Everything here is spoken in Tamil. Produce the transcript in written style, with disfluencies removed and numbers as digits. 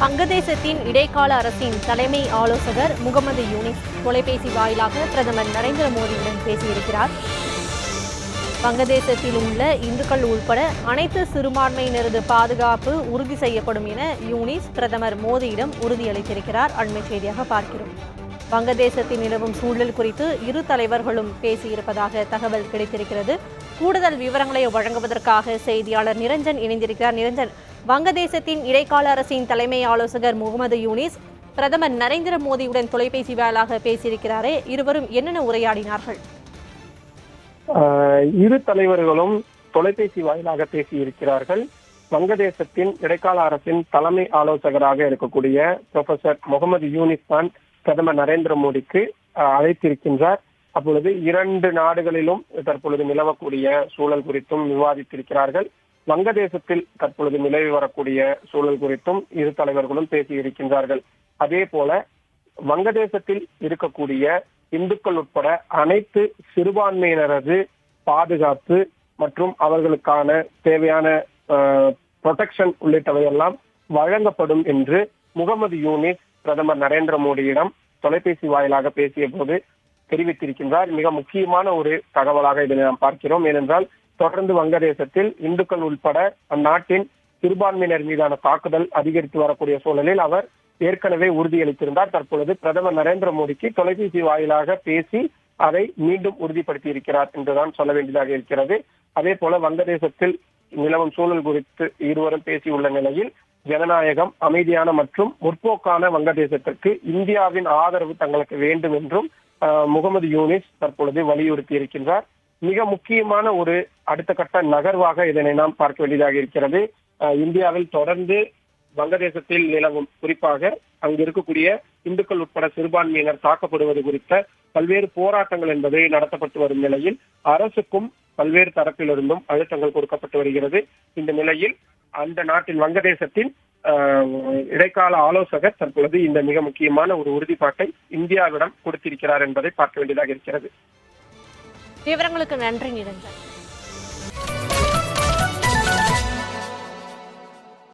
வங்கதேசத்தின் இடைக்கால அரசின் தலைமை ஆலோசகர் முகமது யூனிஸ் தொலைபேசி வாயிலாக பிரதமர் நரேந்திர மோடியுடன் பேசியிருக்கிறார். வங்கதேசத்தில் உள்ள இந்துக்கள் உட்பட அனைத்து சிறுபான்மையினரது பாதுகாப்பு உறுதி செய்யப்படும் என யூனிஸ் பிரதமர் மோடியிடம் உறுதியளித்திருக்கிறார். அண்மை செய்தியாக பார்க்கிறோம். வங்கதேசத்தில் நிலவும் சூழல் குறித்து இரு தலைவர்களும் பேசியிருப்பதாக தகவல் கிடைத்திருக்கிறது. கூடுதல் விவரங்களை வழங்குவதற்காக செய்தியாளர் நிரஞ்சன் இணைந்திருக்கிறார். நிரஞ்சன், வங்கதேசத்தின் இடைக்கால அரசின் தலைமை ஆலோசகர் முகமது யூனிஸ் பிரதமர் நரேந்திர மோடியுடன் தொலைபேசி வாயிலாக பேசியிருக்கிறாரே, இருவரும் என்னென்ன உரையாடினார்கள்? இரு தலைவர்களும் தொலைபேசி வாயிலாக பேசியிருக்கிறார்கள். வங்கதேசத்தின் இடைக்கால அரசின் தலைமை ஆலோசகராக இருக்கக்கூடிய புரொஃபசர் முகமது யூனிஸ் தான் பிரதமர் நரேந்திர மோடிக்கு அழைத்திருக்கின்றார். அப்பொழுது இரண்டு நாடுகளிலும் தற்பொழுது நிலவக்கூடிய சூழல் குறித்தும் விவாதித்திருக்கிறார்கள். வங்கதேசத்தில் தற்பொழுது நிலவி வரக்கூடிய சூழல் குறித்தும் இரு தலைவர்களும் பேசியிருக்கின்றார்கள். அதே போல வங்கதேசத்தில் இருக்கக்கூடிய இந்துக்கள் உட்பட அனைத்து சிறுபான்மையினரது பாதுகாப்பு மற்றும் அவர்களுக்கான தேவையான புரொடெக்ஷன் உள்ளிட்டவையெல்லாம் வழங்கப்படும் என்று முகமது யூனிஸ் பிரதமர் நரேந்திர மோடியிடம் தொலைபேசி வாயிலாக பேசிய போது தெரிவித்திருக்கின்றார். மிக முக்கியமான ஒரு தகவலாக இதனை நாம் பார்க்கிறோம். ஏனென்றால் தொடர்ந்து வங்கதேசத்தில் இந்துக்கள் உட்பட அந்நாட்டின் சிறுபான்மையினர் மீதான தாக்குதல் அதிகரித்து வரக்கூடிய சூழலில் அவர் ஏற்கனவே உறுதியளித்திருந்தார். தற்பொழுது பிரதமர் நரேந்திர மோடிக்கு தொலைபேசி வாயிலாக பேசி அதை மீண்டும் உறுதிப்படுத்தி இருக்கிறார் என்றுதான் சொல்ல வேண்டியதாக இருக்கிறது. அதே போல வங்கதேசத்தில் நிலவும் சூழல் குறித்து இருவரும் பேசியுள்ள நிலையில் ஜனநாயகம், அமைதியான மற்றும் முற்போக்கான வங்கதேசத்திற்கு இந்தியாவின் ஆதரவு தங்களுக்கு வேண்டும் என்றும் முகமது யூனிஸ் தற்பொழுது வலியுறுத்தி இருக்கின்றார். மிக முக்கியமான ஒரு அடுத்த கட்ட நகர்வாக இதனை நாம் பார்க்க வேண்டியதாக இருக்கிறது. இந்தியாவில் தொடர்ந்து வங்கதேசத்தில் நிலவும் குறிப்பாக அங்கு இருக்கக்கூடிய இந்துக்கள் உட்பட சிறுபான்மையினர் தாக்கப்படுவது குறித்த பல்வேறு போராட்டங்கள் என்பது நடத்தப்பட்டு வரும் நிலையில் அரசுக்கும் பல்வேறு தரப்பிலிருந்தும் அழுத்தங்கள் கொடுக்கப்பட்டு வருகிறது. இந்த நிலையில் அந்த நாட்டின் வங்கதேசத்தின் இடைக்கால ஆலோசகர் தற்பொழுது இந்த மிக முக்கியமான ஒரு உறுதிப்பாட்டை இந்தியாவிடம் கொடுத்திருக்கிறார் என்பதை பார்க்க வேண்டியதாக இருக்கிறது. விவரங்களுக்கு நன்றி நிரஞ்சன்.